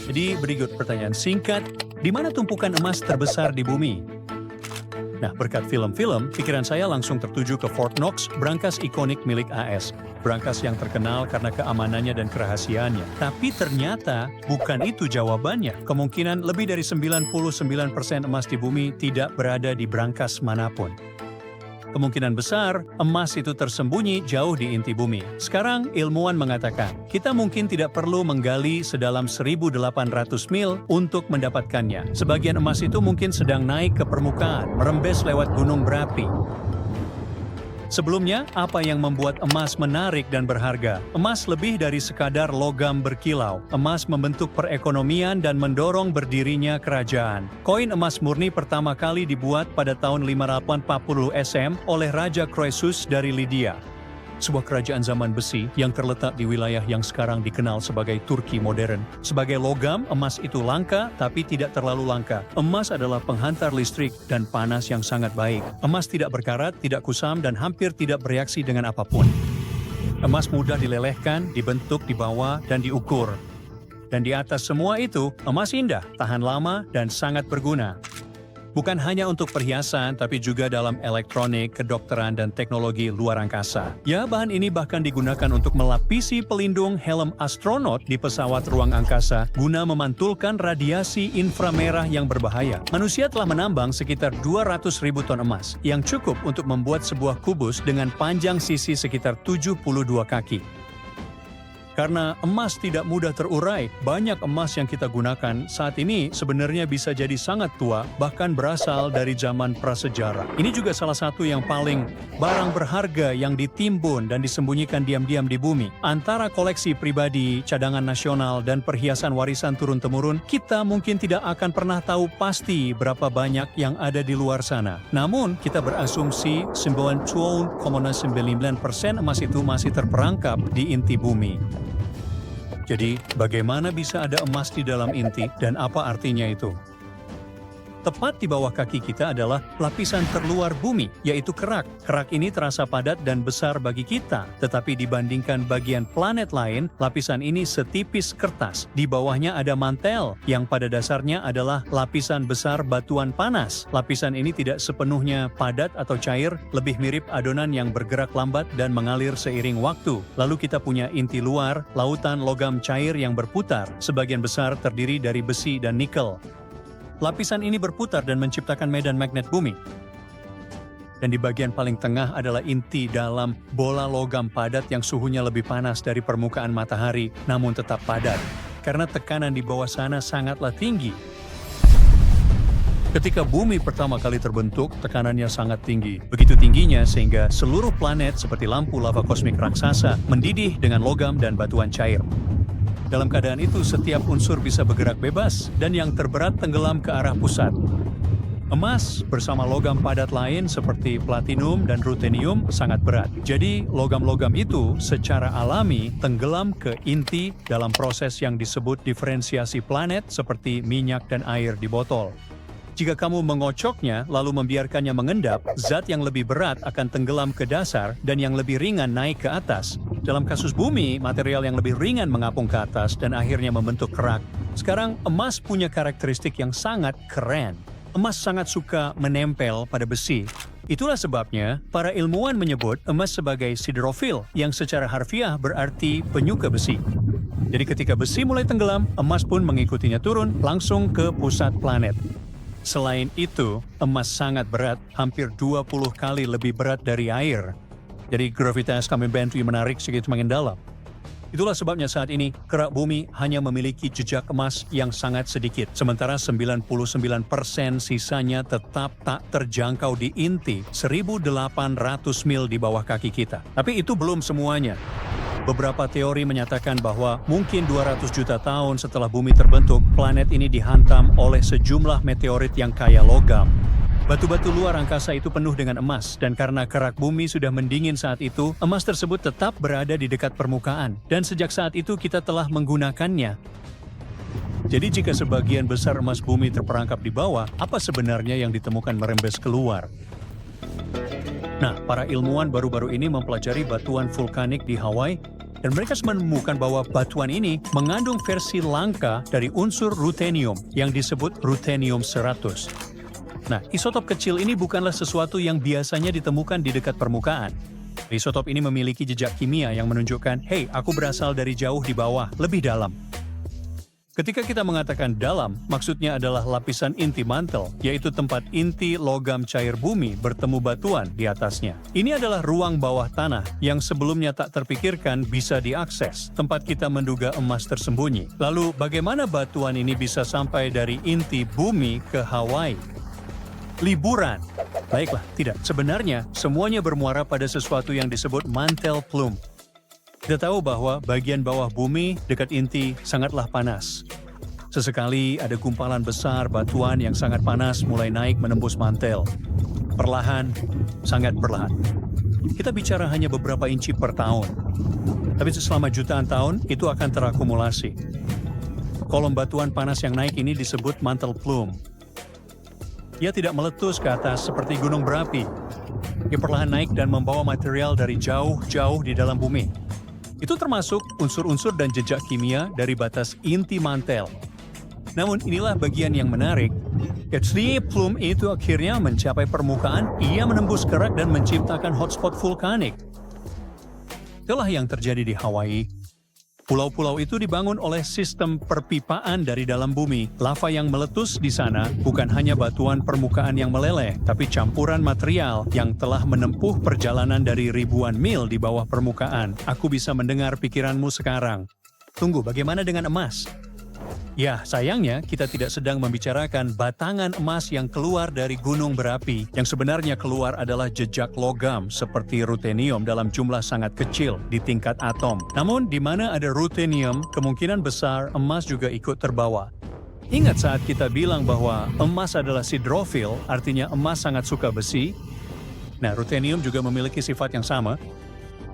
Jadi berikut pertanyaan singkat, di mana tumpukan emas terbesar di bumi? Nah, berkat film-film, pikiran saya langsung tertuju ke Fort Knox, brankas ikonik milik AS. Brankas yang terkenal karena keamanannya dan kerahasiaannya. Tapi ternyata bukan itu jawabannya. Kemungkinan lebih dari 99% emas di bumi tidak berada di brankas manapun. Kemungkinan besar, emas itu tersembunyi jauh di inti bumi. Sekarang, ilmuwan mengatakan, kita mungkin tidak perlu menggali sedalam 1.800 mil untuk mendapatkannya. Sebagian emas itu mungkin sedang naik ke permukaan, merembes lewat gunung berapi. Sebelumnya, apa yang membuat emas menarik dan berharga? Emas lebih dari sekadar logam berkilau. Emas membentuk perekonomian dan mendorong berdirinya kerajaan. Koin emas murni pertama kali dibuat pada tahun 540 SM oleh Raja Croesus dari Lydia, sebuah kerajaan zaman besi yang terletak di wilayah yang sekarang dikenal sebagai Turki modern. Sebagai logam, emas itu langka tapi tidak terlalu langka. Emas adalah penghantar listrik dan panas yang sangat baik. Emas tidak berkarat, tidak kusam, dan hampir tidak bereaksi dengan apapun. Emas mudah dilelehkan, dibentuk, dibawa, dan diukur. Dan di atas semua itu, emas indah, tahan lama, dan sangat berguna. Bukan hanya untuk perhiasan, tapi juga dalam elektronik, kedokteran, dan teknologi luar angkasa. Ya, bahan ini bahkan digunakan untuk melapisi pelindung helm astronot di pesawat ruang angkasa guna memantulkan radiasi inframerah yang berbahaya. Manusia telah menambang sekitar 200.000 ton emas, yang cukup untuk membuat sebuah kubus dengan panjang sisi sekitar 72 kaki. Karena emas tidak mudah terurai, banyak emas yang kita gunakan saat ini sebenarnya bisa jadi sangat tua, bahkan berasal dari zaman prasejarah. Ini juga salah satu yang paling barang berharga yang ditimbun dan disembunyikan diam-diam di bumi. Antara koleksi pribadi, cadangan nasional, dan perhiasan warisan turun-temurun, kita mungkin tidak akan pernah tahu pasti berapa banyak yang ada di luar sana. Namun, kita berasumsi 99,99% emas itu masih terperangkap di inti bumi. Jadi, bagaimana bisa ada emas di dalam inti dan apa artinya itu? Tepat di bawah kaki kita adalah lapisan terluar bumi, yaitu kerak. Kerak ini terasa padat dan besar bagi kita, tetapi dibandingkan bagian planet lain, lapisan ini setipis kertas. Di bawahnya ada mantel, yang pada dasarnya adalah lapisan besar batuan panas. Lapisan ini tidak sepenuhnya padat atau cair, lebih mirip adonan yang bergerak lambat dan mengalir seiring waktu. Lalu kita punya inti luar, lautan logam cair yang berputar, sebagian besar terdiri dari besi dan nikel. Lapisan ini berputar dan menciptakan medan magnet bumi. Dan di bagian paling tengah adalah inti dalam bola logam padat yang suhunya lebih panas dari permukaan matahari, namun tetap padat. Karena tekanan di bawah sana sangatlah tinggi. Ketika bumi pertama kali terbentuk, tekanannya sangat tinggi. Begitu tingginya sehingga seluruh planet seperti lampu lava kosmik raksasa mendidih dengan logam dan batuan cair. Dalam keadaan itu, setiap unsur bisa bergerak bebas, dan yang terberat tenggelam ke arah pusat. Emas bersama logam padat lain seperti platinum dan ruthenium sangat berat. Jadi, logam-logam itu secara alami tenggelam ke inti dalam proses yang disebut diferensiasi planet seperti minyak dan air di botol. Jika kamu mengocoknya lalu membiarkannya mengendap, zat yang lebih berat akan tenggelam ke dasar dan yang lebih ringan naik ke atas. Dalam kasus bumi, material yang lebih ringan mengapung ke atas dan akhirnya membentuk kerak. Sekarang, emas punya karakteristik yang sangat keren. Emas sangat suka menempel pada besi. Itulah sebabnya para ilmuwan menyebut emas sebagai siderofil, yang secara harfiah berarti penyuka besi. Jadi ketika besi mulai tenggelam, emas pun mengikutinya turun langsung ke pusat planet. Selain itu, emas sangat berat, hampir 20 kali lebih berat dari air. Jadi gravitas kami bantu menarik segitu semakin dalam. Itulah sebabnya saat ini kerak bumi hanya memiliki jejak emas yang sangat sedikit, sementara 99% sisanya tetap tak terjangkau di inti 1.800 mil di bawah kaki kita. Tapi itu belum semuanya. Beberapa teori menyatakan bahwa mungkin 200 juta tahun setelah bumi terbentuk, planet ini dihantam oleh sejumlah meteorit yang kaya logam. Batu-batu luar angkasa itu penuh dengan emas, dan karena kerak bumi sudah mendingin saat itu, emas tersebut tetap berada di dekat permukaan, dan sejak saat itu kita telah menggunakannya. Jadi jika sebagian besar emas bumi terperangkap di bawah, apa sebenarnya yang ditemukan merembes keluar? Nah, para ilmuwan baru-baru ini mempelajari batuan vulkanik di Hawaii Dan mereka menemukan bahwa batuan ini mengandung versi langka dari unsur ruthenium yang disebut ruthenium 100. Nah, isotop kecil ini bukanlah sesuatu yang biasanya ditemukan di dekat permukaan. Isotop ini memiliki jejak kimia yang menunjukkan, hey, aku berasal dari jauh di bawah, lebih dalam. Ketika kita mengatakan dalam, maksudnya adalah lapisan inti mantel, yaitu tempat inti logam cair bumi bertemu batuan di atasnya. Ini adalah ruang bawah tanah yang sebelumnya tak terpikirkan bisa diakses, tempat kita menduga emas tersembunyi. Lalu, bagaimana batuan ini bisa sampai dari inti bumi ke Hawaii? Liburan. Baiklah, tidak. Sebenarnya, semuanya bermuara pada sesuatu yang disebut mantel plume. Kita tahu bahwa bagian bawah bumi dekat inti sangatlah panas. Sesekali ada gumpalan besar batuan yang sangat panas mulai naik menembus mantel. Perlahan, sangat perlahan. Kita bicara hanya beberapa inci per tahun. Tapi selama jutaan tahun, itu akan terakumulasi. Kolom batuan panas yang naik ini disebut mantel plume. Ia tidak meletus ke atas seperti gunung berapi. Ia perlahan naik dan membawa material dari jauh-jauh di dalam bumi. Itu termasuk unsur-unsur dan jejak kimia dari batas inti mantel. Namun inilah bagian yang menarik. Ketika plume itu akhirnya mencapai permukaan, ia menembus kerak dan menciptakan hotspot vulkanik. Itulah yang terjadi di Hawaii. Pulau-pulau itu dibangun oleh sistem perpipaan dari dalam bumi. Lava yang meletus di sana bukan hanya batuan permukaan yang meleleh, tapi campuran material yang telah menempuh perjalanan dari ribuan mil di bawah permukaan. Aku bisa mendengar pikiranmu sekarang. Tunggu, bagaimana dengan emas? Ya, sayangnya kita tidak sedang membicarakan batangan emas yang keluar dari gunung berapi. Yang sebenarnya keluar adalah jejak logam seperti ruthenium dalam jumlah sangat kecil di tingkat atom. Namun, di mana ada ruthenium, kemungkinan besar emas juga ikut terbawa. Ingat saat kita bilang bahwa emas adalah sidrofil, artinya emas sangat suka besi? Nah, ruthenium juga memiliki sifat yang sama.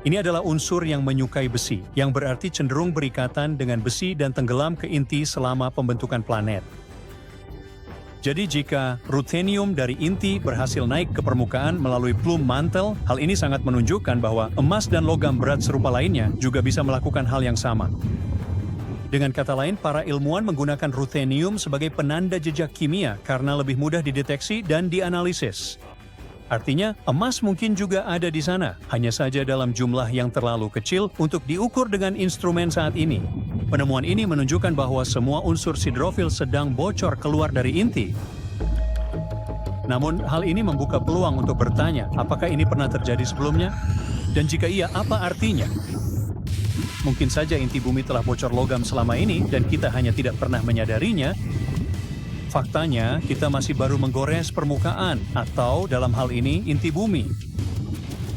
Ini adalah unsur yang menyukai besi, yang berarti cenderung berikatan dengan besi dan tenggelam ke inti selama pembentukan planet. Jadi jika ruthenium dari inti berhasil naik ke permukaan melalui plume mantel, hal ini sangat menunjukkan bahwa emas dan logam berat serupa lainnya juga bisa melakukan hal yang sama. Dengan kata lain, para ilmuwan menggunakan ruthenium sebagai penanda jejak kimia karena lebih mudah dideteksi dan dianalisis. Artinya, emas mungkin juga ada di sana, hanya saja dalam jumlah yang terlalu kecil untuk diukur dengan instrumen saat ini. Penemuan ini menunjukkan bahwa semua unsur sidrofil sedang bocor keluar dari inti. Namun, hal ini membuka peluang untuk bertanya, apakah ini pernah terjadi sebelumnya? Dan jika iya, apa artinya? Mungkin saja inti bumi telah bocor logam selama ini dan kita hanya tidak pernah menyadarinya. Faktanya, kita masih baru menggores permukaan atau dalam hal ini inti bumi.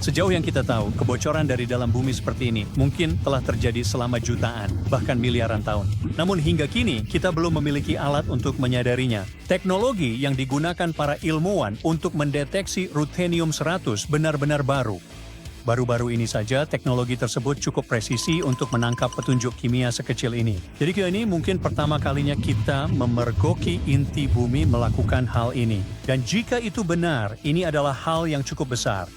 Sejauh yang kita tahu, kebocoran dari dalam bumi seperti ini mungkin telah terjadi selama jutaan, bahkan miliaran tahun. Namun hingga kini, kita belum memiliki alat untuk menyadarinya. Teknologi yang digunakan para ilmuwan untuk mendeteksi ruthenium 100 benar-benar baru. Baru-baru ini saja, teknologi tersebut cukup presisi untuk menangkap petunjuk kimia sekecil ini. Jadi ini mungkin pertama kalinya kita memergoki inti bumi melakukan hal ini. Dan jika itu benar, ini adalah hal yang cukup besar.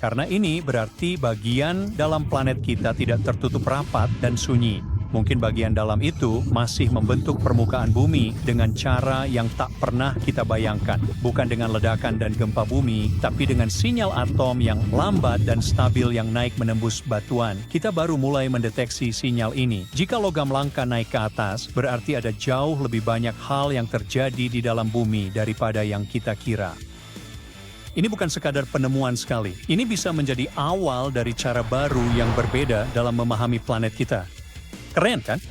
Karena ini berarti bagian dalam planet kita tidak tertutup rapat dan sunyi. Mungkin bagian dalam itu masih membentuk permukaan bumi dengan cara yang tak pernah kita bayangkan. Bukan dengan ledakan dan gempa bumi, tapi dengan sinyal atom yang lambat dan stabil yang naik menembus batuan. Kita baru mulai mendeteksi sinyal ini. Jika logam langka naik ke atas, berarti ada jauh lebih banyak hal yang terjadi di dalam bumi daripada yang kita kira. Ini bukan sekadar penemuan sekali. Ini bisa menjadi awal dari cara baru yang berbeda dalam memahami planet kita. Keren kan?